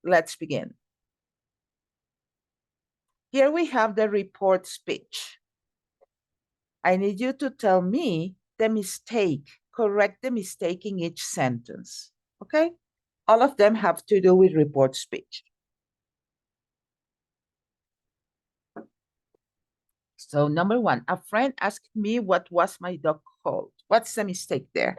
let's begin. Here we have the report speech. I need you to tell me the mistake, correct the mistake in each sentence, okay? All of them have to do with report speech. So number one, a friend asked me what was my dog called. What's the mistake there?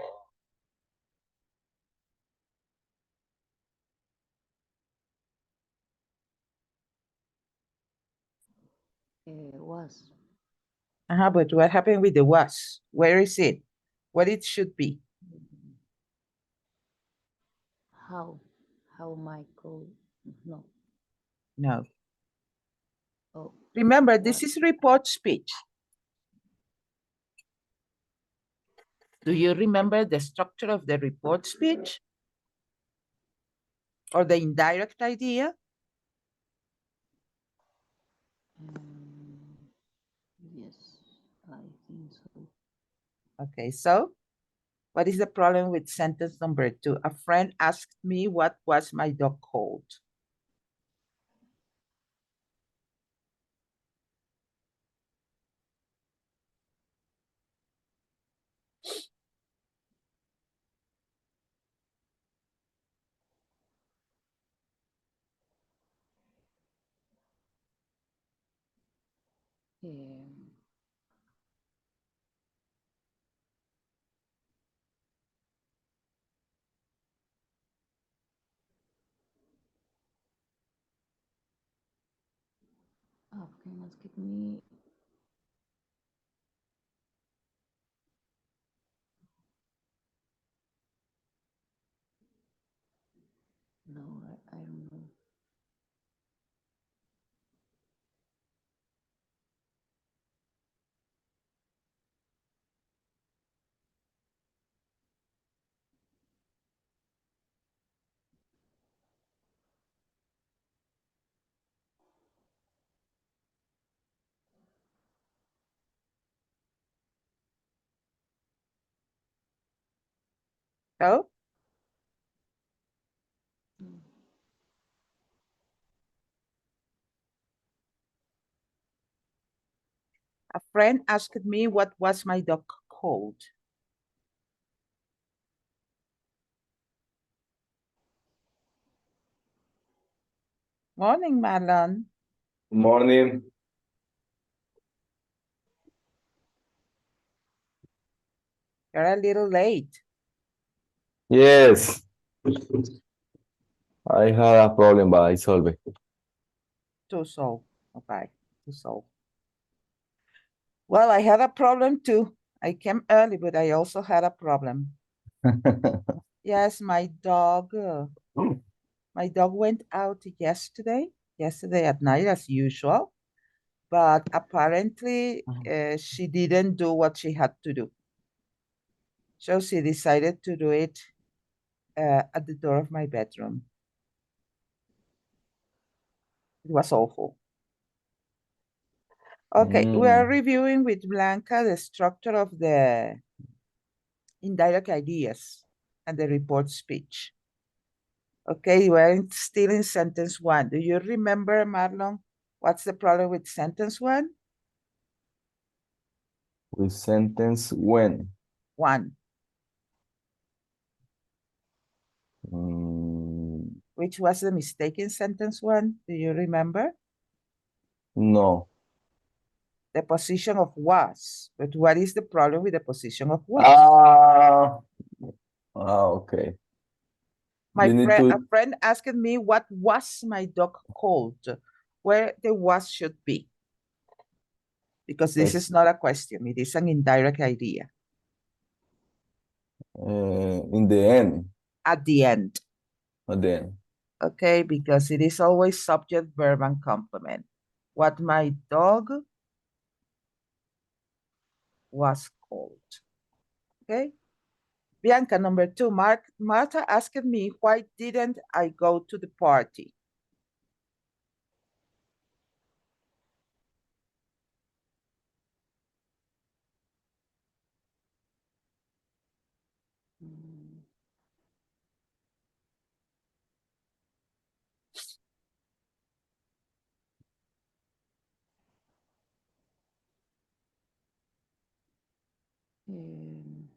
Was. But what happened with the was? Where is it? What it should be? How Michael, no. No. Oh. Remember, this is report speech. Do you remember the structure of the report speech? Or the indirect idea? Yes, I think so. Okay, so what is the problem with sentence number 2? A friend asked me what was my dog called. Can ask me. No, I don't know. So, a friend asked me what was my dog called. Morning, Marlon. Morning. You're a little late. Yes. I had a problem, but I solved it. To solve. Okay, to solve. Well, I had a problem too. I came early, but I also had a problem. Yes, my dog went out yesterday at night as usual, but apparently she didn't do what she had to do. So she decided to do it at the door of my bedroom. It was awful. Okay, we are reviewing with Blanca the structure of the indirect ideas and the report speech. Okay, we're still in sentence 1. Do you remember, Marlon, what's the problem with sentence 1? With sentence when? 1. Mm, Which was the mistake in sentence 1? Do you remember? no. The position of was. But what is the problem with the position of was? Okay. My You need friend, to. a friend asked me what was my dog called, where the was should be. Because this is not a question, it is an indirect idea. In the end. At the end. At the end. Okay, because it is always subject, verb, and complement. What my dog was called. Okay. Bianca, number 2, Martha asked me, why didn't I go to the party? Um,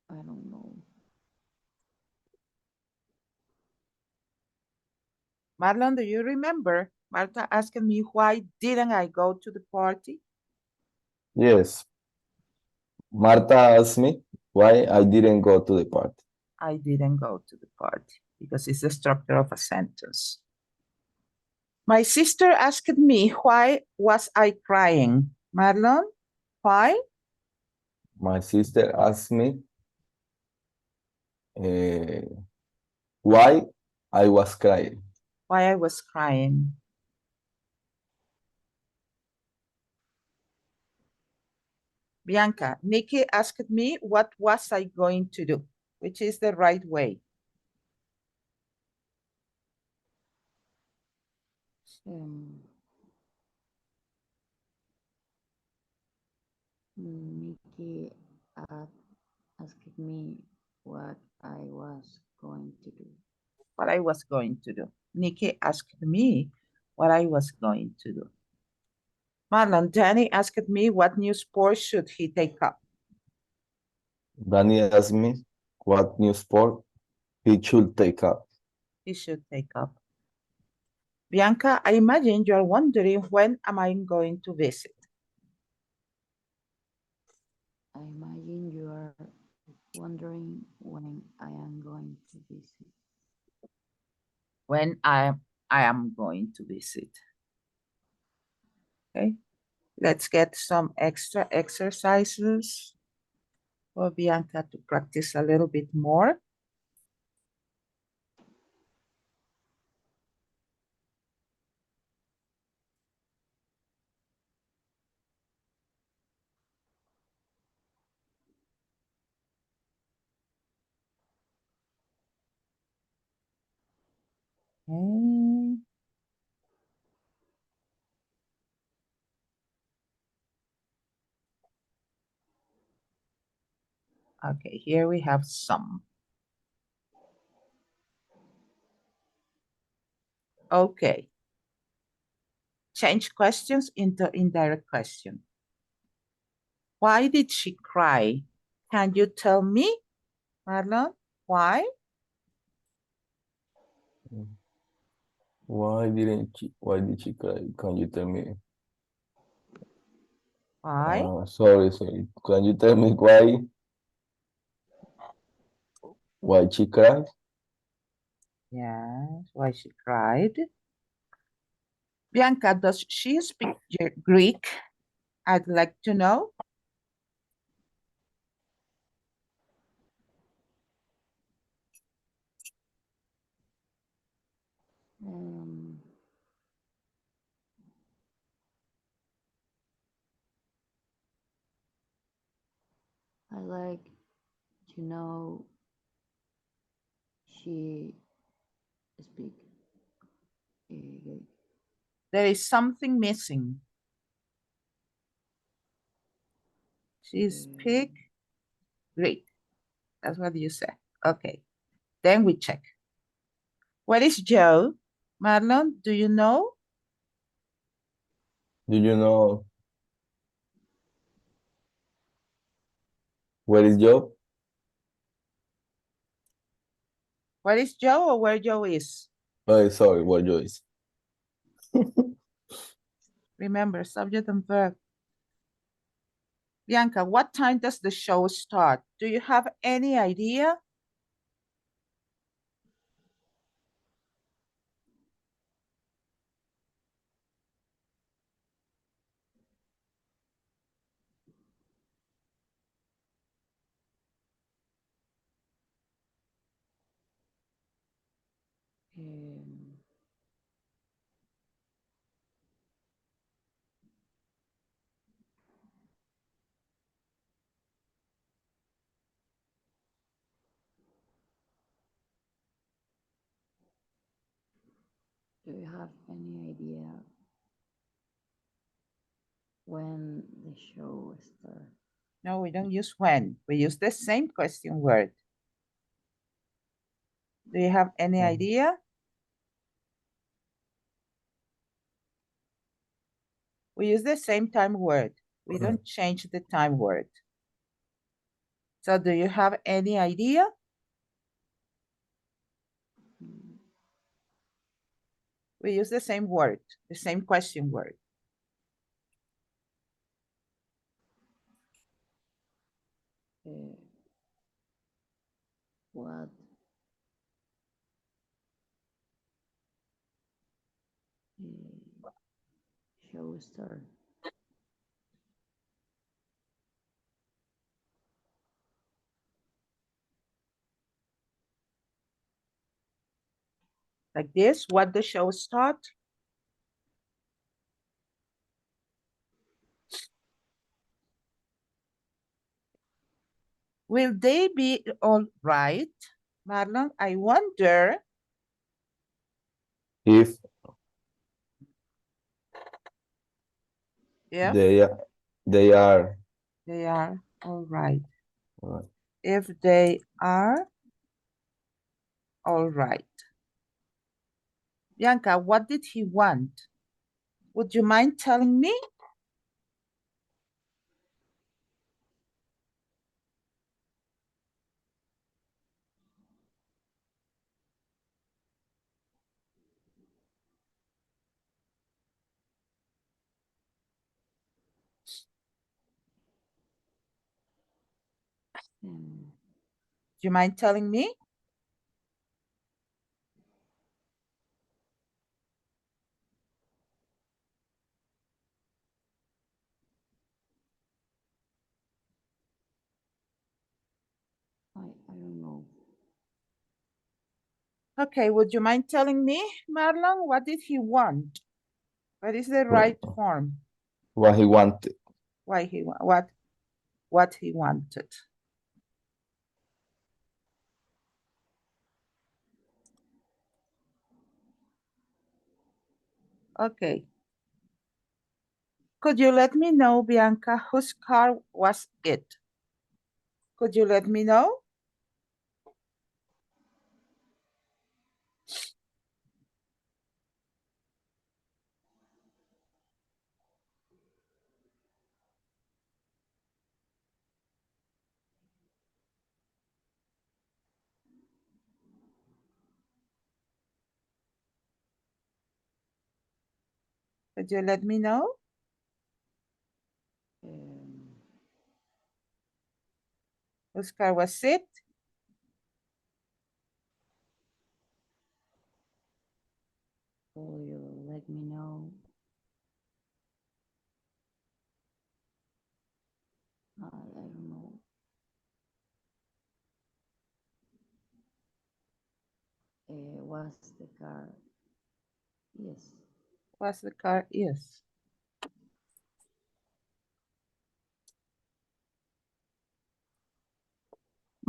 I don't know. Marlon, do you remember? Marta asked me, why didn't I go to the party? Yes. Marta asked me why I didn't go to the party. I didn't go to the party because it's the structure of a sentence. My sister asked me, why was I crying? Marlon, why? My sister asked me why I was crying. Why I was crying. Bianca, Nikki asked me, what was I going to do? Which is the right way. Um, Nikki asked me what I was going to do. What I was going to do. Nikki asked me what I was going to do. Marlon, Danny asked me what new sport should he take up. Danny asked me what new sport he should take up. He should take up. Bianca, I imagine you're wondering when am I going to visit? I imagine you are wondering when I am going to visit. When I am going to visit. Okay, let's get some extra exercises for Bianca to practice a little bit more. Okay. Okay, here we have some. Okay. Change questions into indirect question. Why did she cry? Can you tell me, Marlon? Why? Why did she cry? Can you tell me? Why? Sorry. Can you tell me why she cried? Yes, why she cried. Bianca, does she speak Greek? I'd like to know. Um, I like to know she speak Greek. There is something missing. She speak Um, Greek. That's what you said. Okay, then we check. Where is Joe? Marlon, do you know? Do you know where is Joe? Where is Joe or where Joe is? Oh, sorry, where Joe is. Remember, subject and verb. Bianca, what time does the show start? Do you have any idea? um, do you have any idea when the show starts? No, we don't use when. We use the same question word. Do you have any Mm. idea? We use the same time word. We don't change the time word. So do you have any idea? We use the same word, the same question word. What show star? Like this, what the show start? Will they be all right? Marlon, I wonder If if they are they are all right. uh, If they are all right. Bianca, what did he want? Would you mind telling me? Um, Do you mind telling me? I don't know. Okay, would you mind telling me, Marlon, what did he want? What is the right form? what he wanted. Why he what he wanted? Okay. Could you let me know, Bianca, whose car was it? Could you let me know? Could you let me know? Um, Whose car was it? will you let me know? I don't know. Was the car? Yes. Was the car? Yes.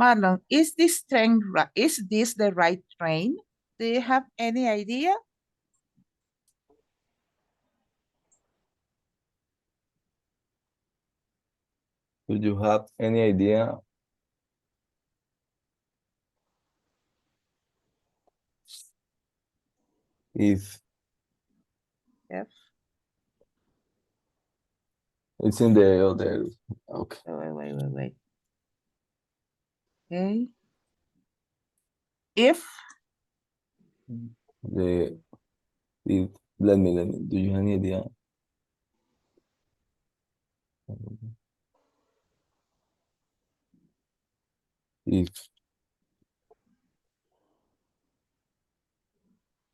Marlon, is this is this the right train? Do you have any idea? Do you have any idea if Yes. it's in the other? Okay. Wait. Okay. If The if let me. Do you have any idea?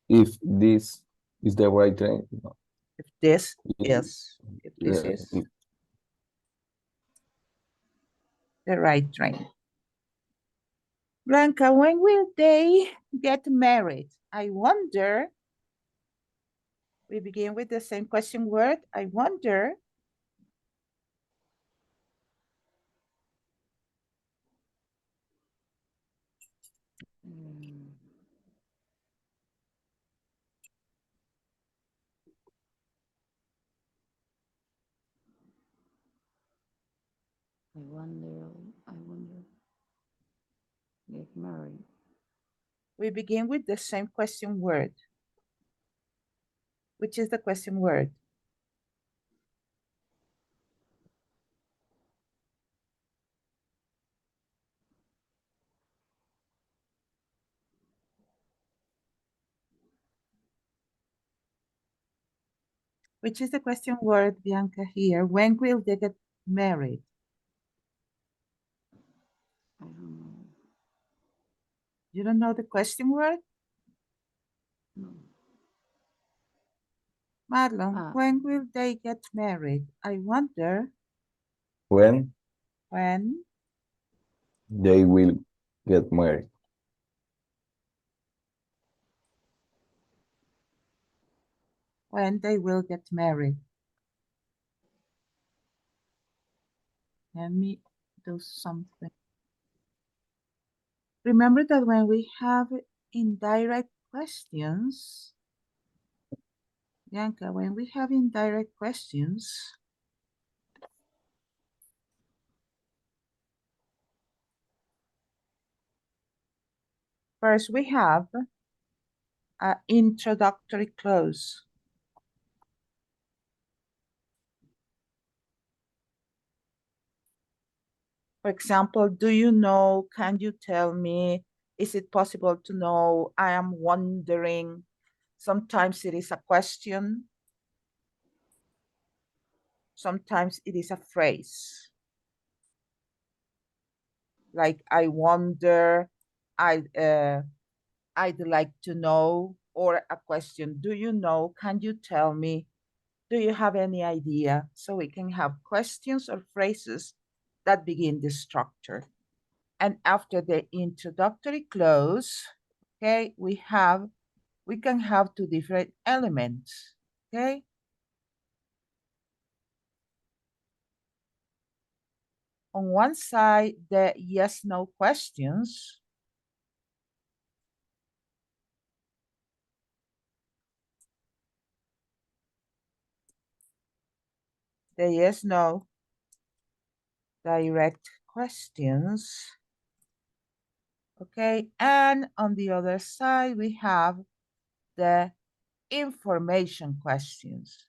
If this is the right train? No. if this If, if this yeah, is the right train. Blanca, when will they get married? I wonder. We begin with the same question word. I wonder. Um, I wonder. I wonder. Get married. We begin with the same question word. Which is the question word? Which is the question word, Bianca, here? When will they get married? I don't know. You don't know the question word? No. Marlon, Ah, when will they get married? I wonder When when they will get married. they will get married. Let me do something. Remember that when we have indirect questions, Bianca, when we have indirect questions, first we have an introductory clause. For example, do you know, can you tell me, is it possible to know, I am wondering. Sometimes it is a question. Sometimes it is a phrase. Like, I wonder, I'd like to know, or a question, do you know, can you tell me, do you have any idea? So we can have questions or phrases that begin the structure. And after the introductory clause, okay, we can have two different elements, okay? On one side, the yes, no questions. The yes, no direct questions. Okay, and on the other side, we have the information questions.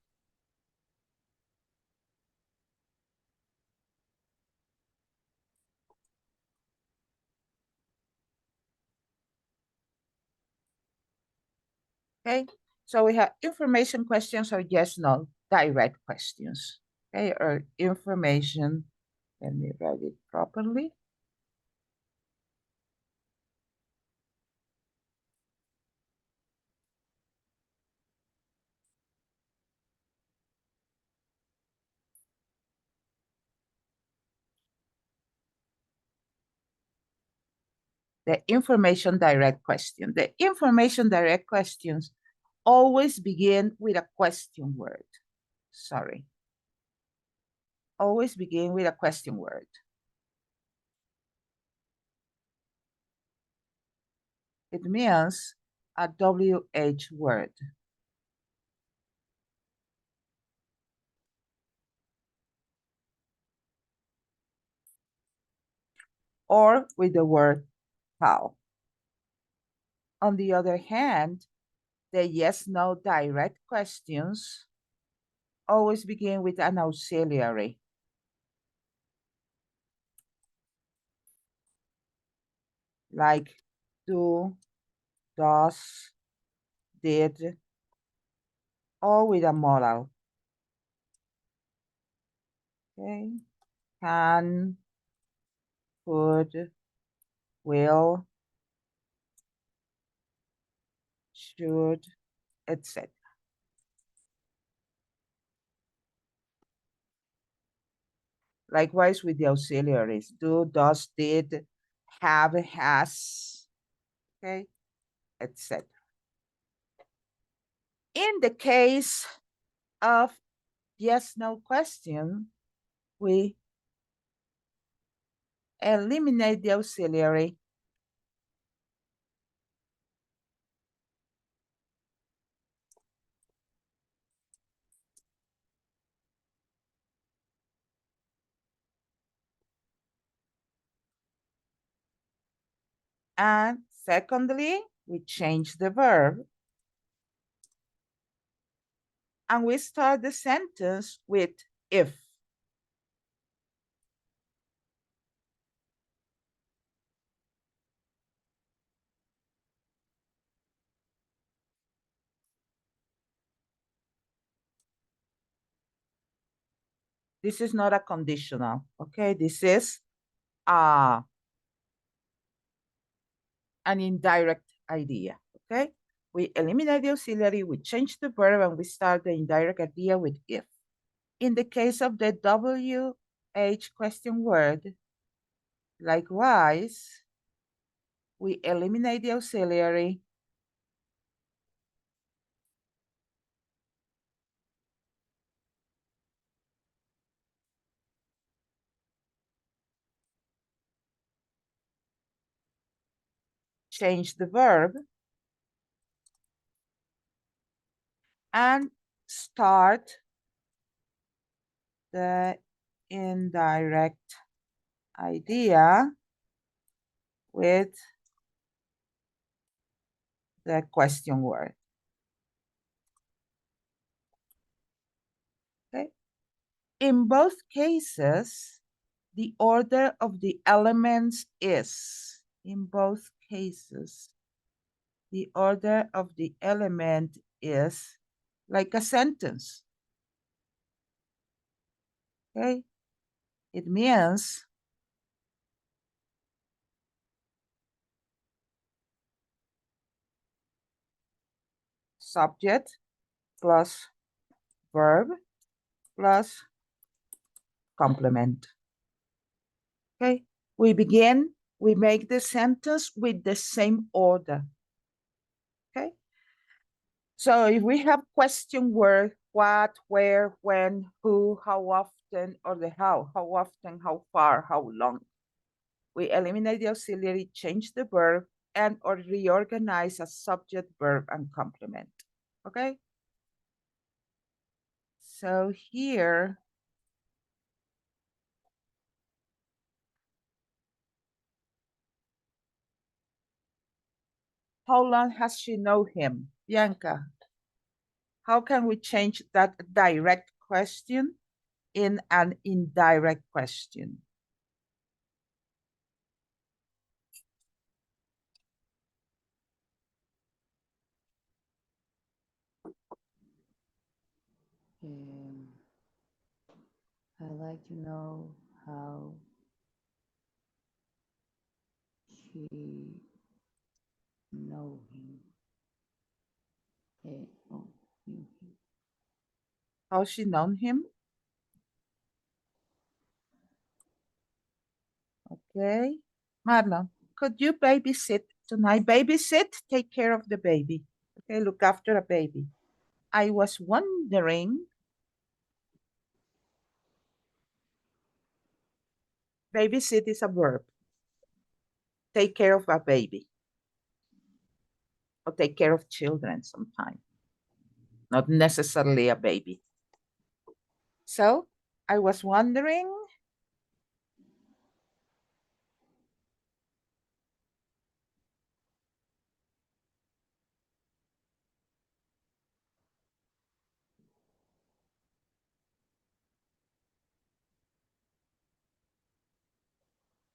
Okay, so we have information questions or yes, no direct questions. Okay, or information, let me write it properly. The information direct question. The information direct questions always begin with a question word. Sorry. Always begin with a question word. It means a WH word. Or with the word how. On the other hand, the yes, no direct questions always begin with an auxiliary. Like do, does, did, or with a modal. Okay, can, could, will, should, etc. Likewise with the auxiliaries, do, does, did, have, has, okay, etc. In the case of yes, no question, we eliminate the auxiliary and secondly, we change the verb and we start the sentence with if. This is not a conditional, okay? This is an indirect idea, okay? We eliminate the auxiliary, we change the verb, and we start the indirect idea with if. In the case of the WH question word, likewise, we eliminate the auxiliary, change the verb, and start the indirect idea with the question word. Okay. In both cases, the order of the elements is, in both cases, the order of the element is like a sentence. Okay. It means subject plus verb plus complement. Okay, we begin, we make the sentence with the same order. Okay, so if we have question word, what, where, when, who, how often, or the how often, how far, how long, we eliminate the auxiliary, change the verb, and or reorganize a subject, verb, and complement. Okay, so here, how long has she known him? Bianca, how can we change that direct question in an indirect question? I'd like to know how she know him. Oh, knew him. How she known him? Okay. Marlon, could you babysit tonight? Babysit, take care of the baby. Okay, look after a baby. I was wondering, babysit is a verb. Take care of a baby. Or take care of children sometime. Not necessarily a baby. So, I was wondering,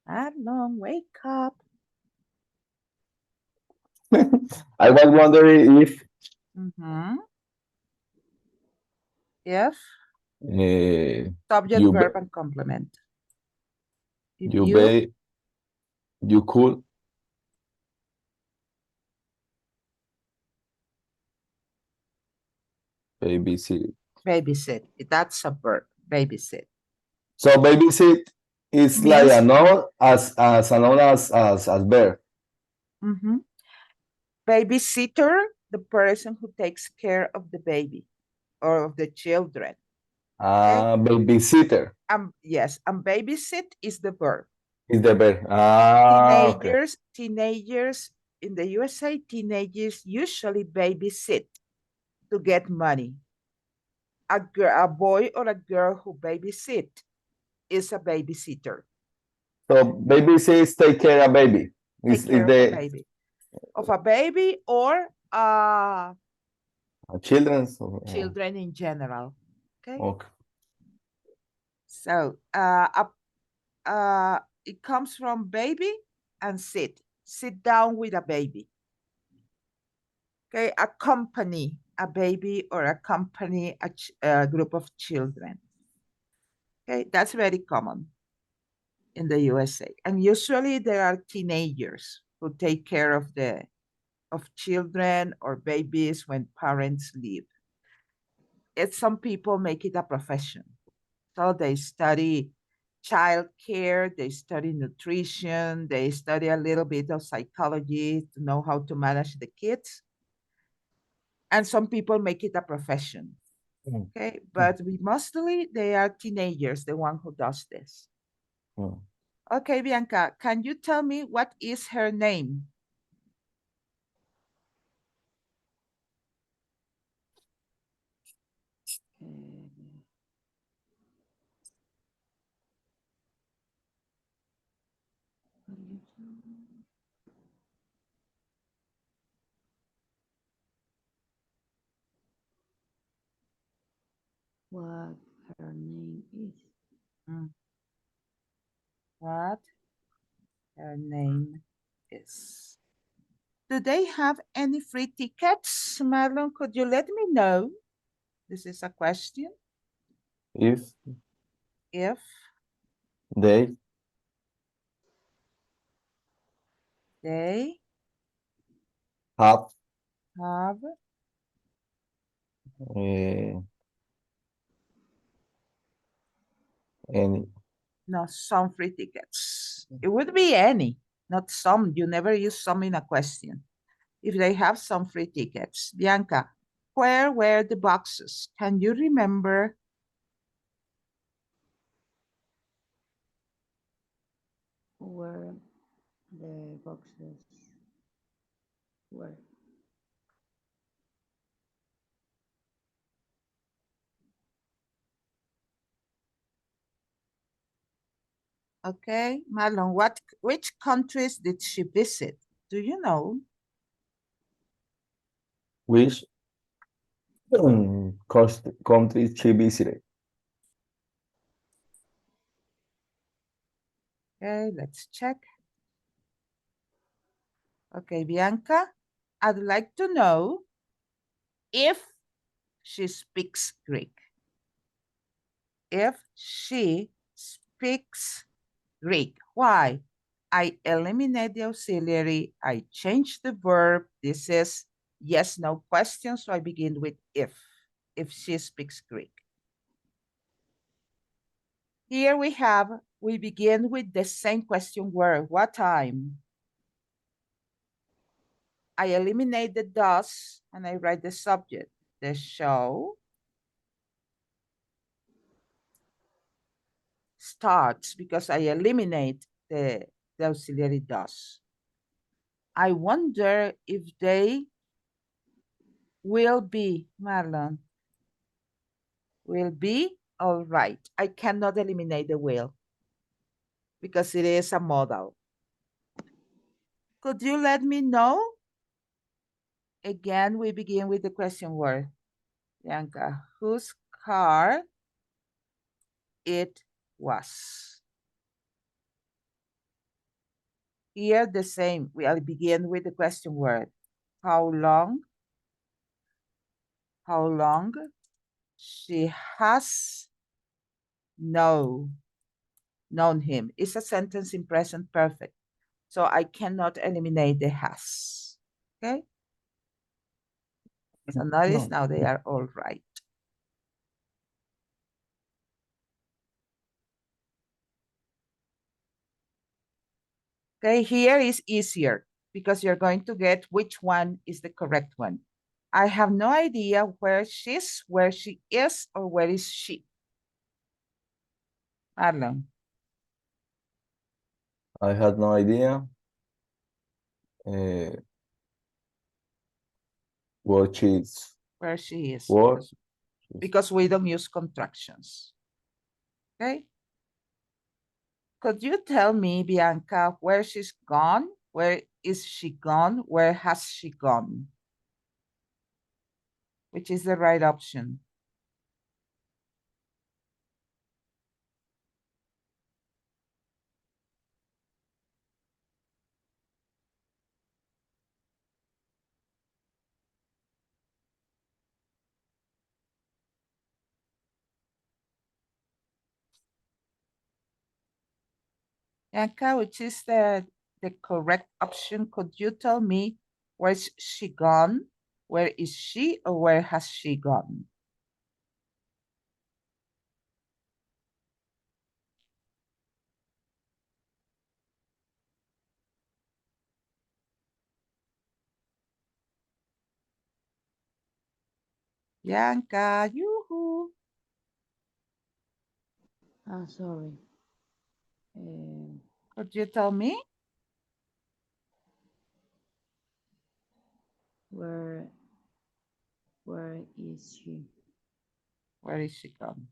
Marlon, wake up. I was wondering if If uh, subject, you verb, and complement. If you be you could babysit. babysit, that's a verb, babysit. So babysit is like Means a noun as a noun as verb. babysitter, the person who takes care of the baby or of the children. Okay. Babysitter Yes, and babysit is the verb. is the verb. Okay. Teenagers in the USA, teenagers usually babysit to get money. A boy or a girl who babysit is a babysitter. So babysit is take care of baby. Take care of a baby. Of a baby or children. children in general. Okay. Okay. So it comes from baby and sit. Sit down with a baby. Okay, accompany a baby or accompany a group of children. Okay, that's very common in the USA. And usually there are teenagers who take care of children or babies when parents leave. Some people make it a profession. So they study child care, they study nutrition, they study a little bit of psychology to know how to manage the kids. And some people make it a profession. Mm. Okay, Mm. but we mostly they are teenagers, the one who does this. Mm. Okay, Bianca, can you tell me what is her name? Uh, what do you do? What her name is? Mm, what her name is? Do they have any free tickets? Marlon, could you let me know? This is a question. If If they they have have uh, any, no some free tickets. It would be any, not some. You never use some in a question. If they have some free tickets. Bianca, where were the boxes? Can you remember? Where the boxes were? Okay, Marlon, which countries did she visit? Do you know? which country she visited. Okay, let's check. Okay, Bianca, I'd like to know if she speaks Greek. If she speaks Greek. Why? I eliminate the auxiliary. I change the verb. This is yes, no question. So I begin with if she speaks Greek. Here we begin with the same question word. What time? I eliminate the does and I write the subject. The show starts because I eliminate the auxiliary does. I wonder if they will be, Marlon, will be all right. I cannot eliminate the will because it is a modal. Could you let me know? Again, we begin with the question word. Bianca, whose car it was? Here, the same. We'll begin with the question word. How long? How long she has known him? It's a sentence in present perfect. So I cannot eliminate the has. Okay? So notice No. now they are all right. Okay, here is easier because you're going to get which one is the correct one. I have no idea where she is, or where is she? Marlon, I had no idea uh, what she's where she is, what. because we don't use contractions. Okay. Could you tell me, Bianca, where she's gone? Where is she gone? Where has she gone? Which is the right option? Bianca, which is the correct option? Could you tell me where's she gone? Where is she or where has she gone? Bianca, yoo-hoo. Sorry. Could you tell me? Where is she? Where is she gone?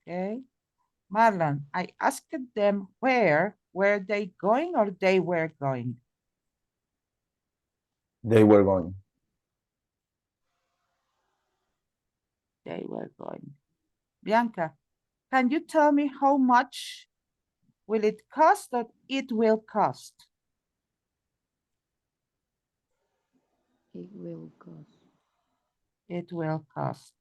Okay. Marlon, I asked them where were they going or they were going? They were going. They were going. Bianca, can you tell me how much will it cost or it will cost? It will cost. It will cost.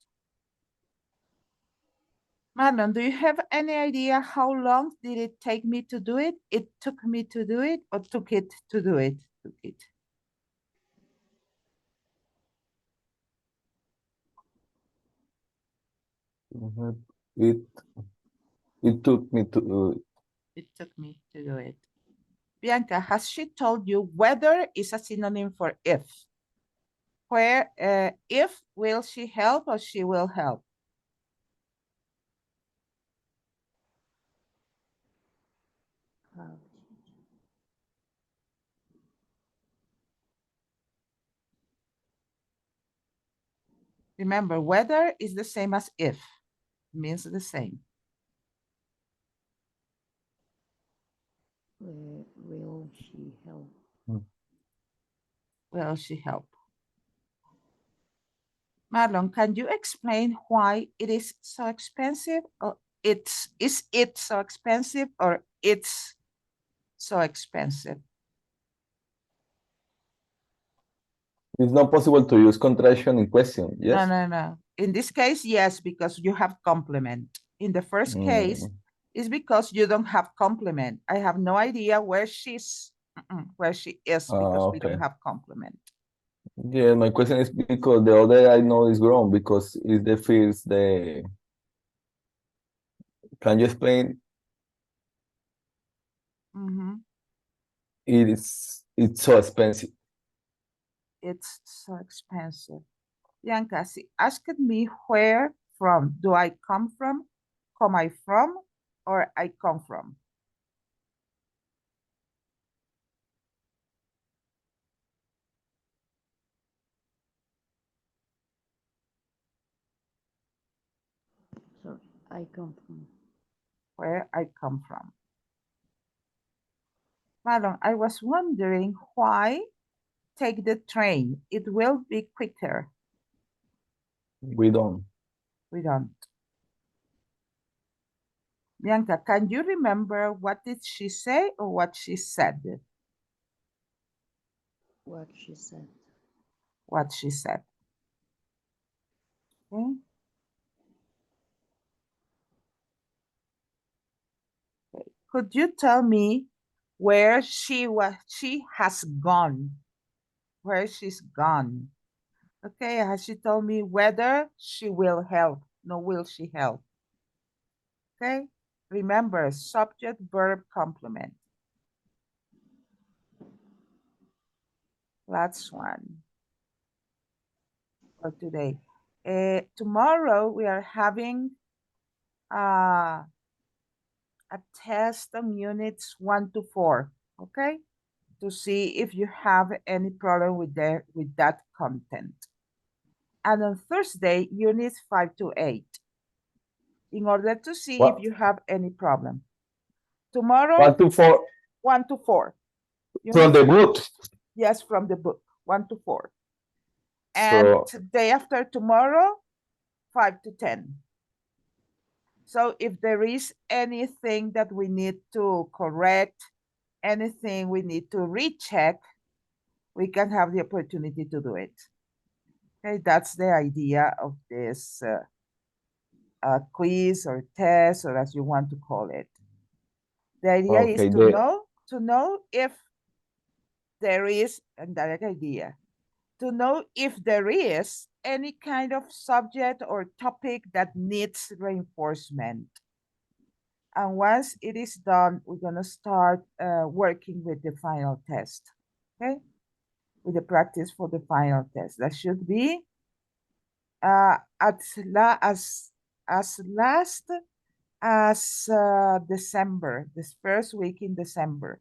Marlon, do you have any idea how long did it take me to do it? It took me to do it or took it to do it? Took it. It it took me to It took me to do it. Bianca, has she told you whether is a synonym for if? Where if will she help or she will help? How? Remember, whether is the same as if, means the same. Will she help? Will she help? Marlon, can you explain why it is so expensive? Or is it so expensive or it's so expensive? It's not possible to use contraction in question, yes? No. In this case, yes, because you have complement. In the first case, it's because you don't have complement. I have no idea where she is because we don't Okay. have complement. Yeah, my question is because the other I know is grown because it's the first the. Can you explain? It's so expensive. It's so expensive. Bianca, she asked me where from. Do I come from? Come I from? Or I come from? Sorry, I come from. Where I come from. Marlon, I was wondering why take the train. It will be quicker. We don't. We don't. Bianca, can you remember what did she say or what she said? What she said. What she said. Okay. Could you tell me where she has gone? Where she's gone? Okay, has she told me whether she will help? No, will she help? Okay, remember subject, verb, complement. Last one for today. Tomorrow we are having a test on units 1 to 4, okay? To see if you have any problem with that content. And on Thursday, units 5 to 8, in order to see if you have any problem. Tomorrow, 1 to 4 1 to 4. from the book. Yes, from the book, 1 to 4. So, And day after tomorrow, 5 to 10. So if there is anything that we need to correct, anything we need to recheck, we can have the opportunity to do it. Okay, that's the idea of this quiz or test, or as you want to call it. The idea is Okay, to know if there is a direct idea, to know if there is any kind of subject or topic that needs reinforcement. And once it is done, we're going to start working with the final test, okay? With the practice for the final test. That should be as last as December, this first week in December,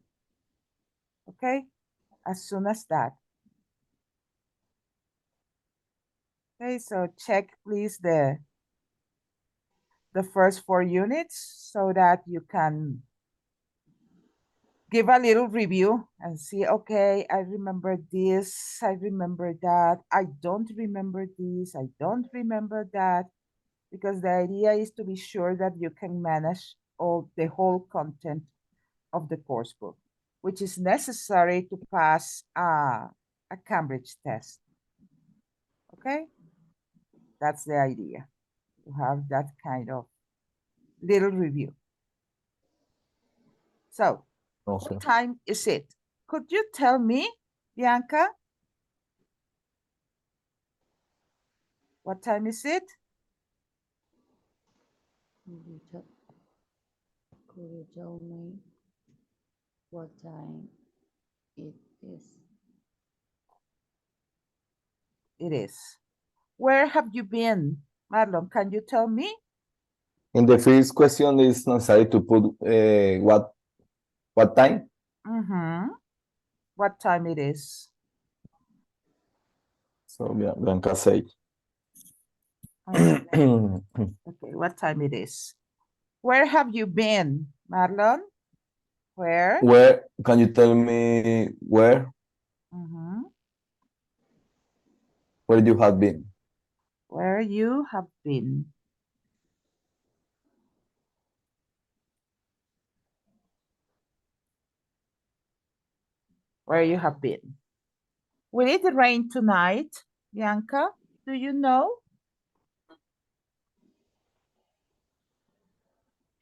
okay? As soon as that. Okay, so check please the first 4 units so that you can give a little review and see, okay, I remember this, I remember that, I don't remember this, I don't remember that, because the idea is to be sure that you can manage all the whole content of the course book, which is necessary to pass a Cambridge test. Okay, that's the idea, to have that kind of little review. So, okay. what time is it? Could you tell me, Bianca? What time is it? Could you tell me what time it is? It is. Where have you been? Marlon, can you tell me? In the first question, it's necessary to put what time? Mm-hmm. What time it is? So Bianca say. Okay, what time it is? Where have you been, Marlon? Where? Where can you tell me Mm-hmm. where you have been? Where you have been? Where you have been? Will it rain tonight, Bianca? Do you know?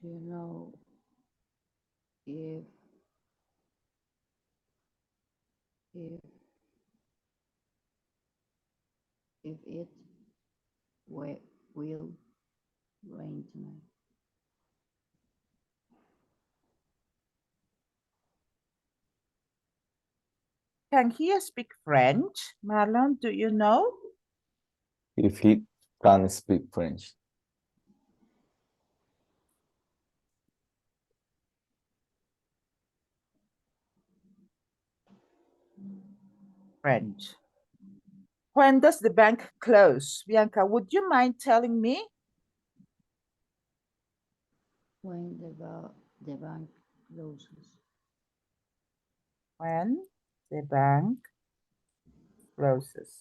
Do you know if if if it will rain tonight? Can he speak French? Marlon, do you know? If he can speak French. French. When does the bank close? Bianca, would you mind telling me? When the bank closes. When the bank closes.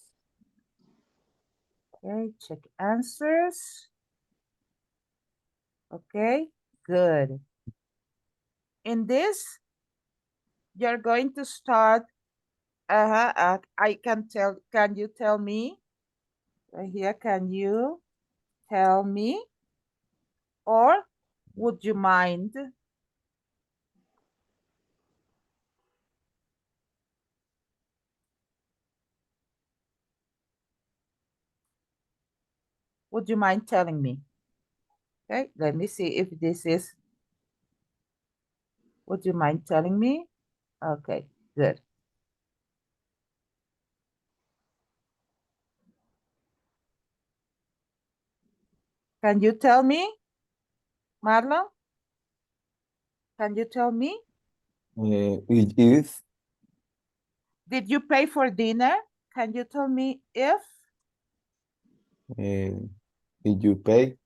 Okay, check answers. Okay, good. In this, you're going to start. I can tell. Can you tell me? Right here, can you tell me? Or would you mind? Would you mind telling me? Okay, let me see if this is. Would you mind telling me? Okay, good. Can you tell me, Marlon? Can you tell me? It is. Did you pay for dinner? Can you tell me if? Did you pay?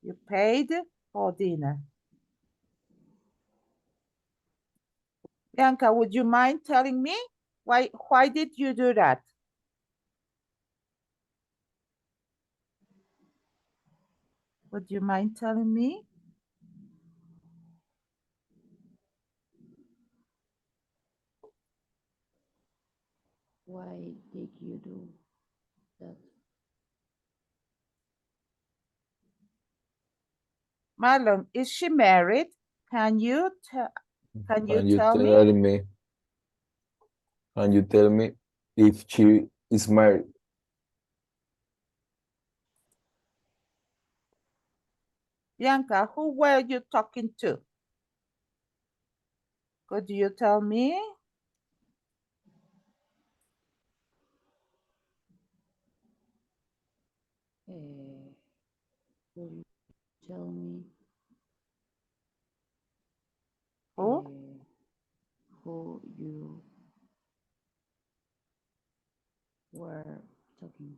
You paid for dinner. Bianca, would you mind telling me why did you do that? Would you mind telling me? Why did you do that? Marlon, is she married? Can you tell Can you me? tell me? Can you tell me if she is married? Bianca, who were you talking to? Could you tell me? Will you tell me Who? who you were talking?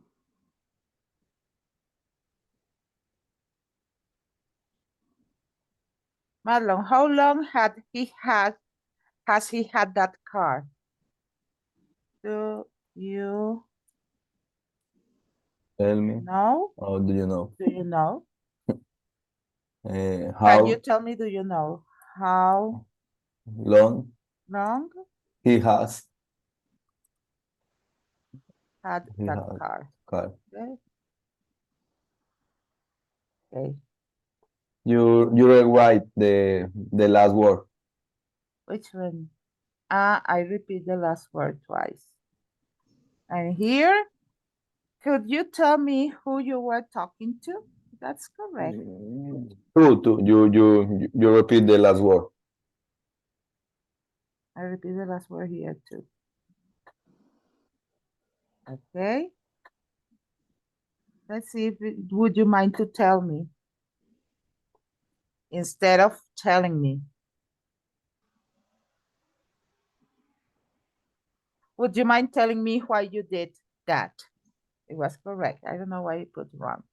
Marlon, how long has he had that car? Do you Tell me. know? How do you know? Do you know? Can you How tell me, do you know how long long he has had he that has car? car? Okay. Okay. You write the last word. Which one? I repeat the last word twice. And here, could you tell me who you were talking to? That's correct. Two. You repeat the last word. I repeat the last word here too. Okay. Let's see if would you mind to tell me instead of telling me? Would you mind telling me why you did that? It was correct. I don't know why you put wrong.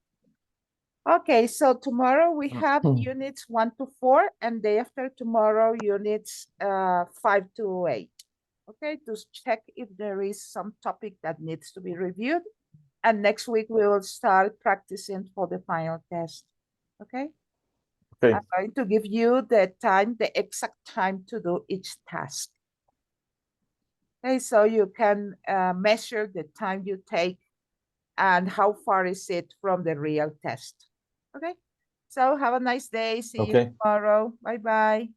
Okay, so tomorrow we have units 1 to 4, and day after tomorrow units 5 to 8. Okay, to check if there is some topic that needs to be reviewed. And next week we will start practicing for the final test. Okay? Okay. I'm going to give you the time, the exact time to do each task. Okay, so you can measure the time you take and how far is it from the real test. Okay, so have a nice day. See you Okay. tomorrow. Bye-bye.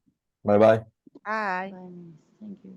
Bye bye. Bye. Bye, miss. Thank you.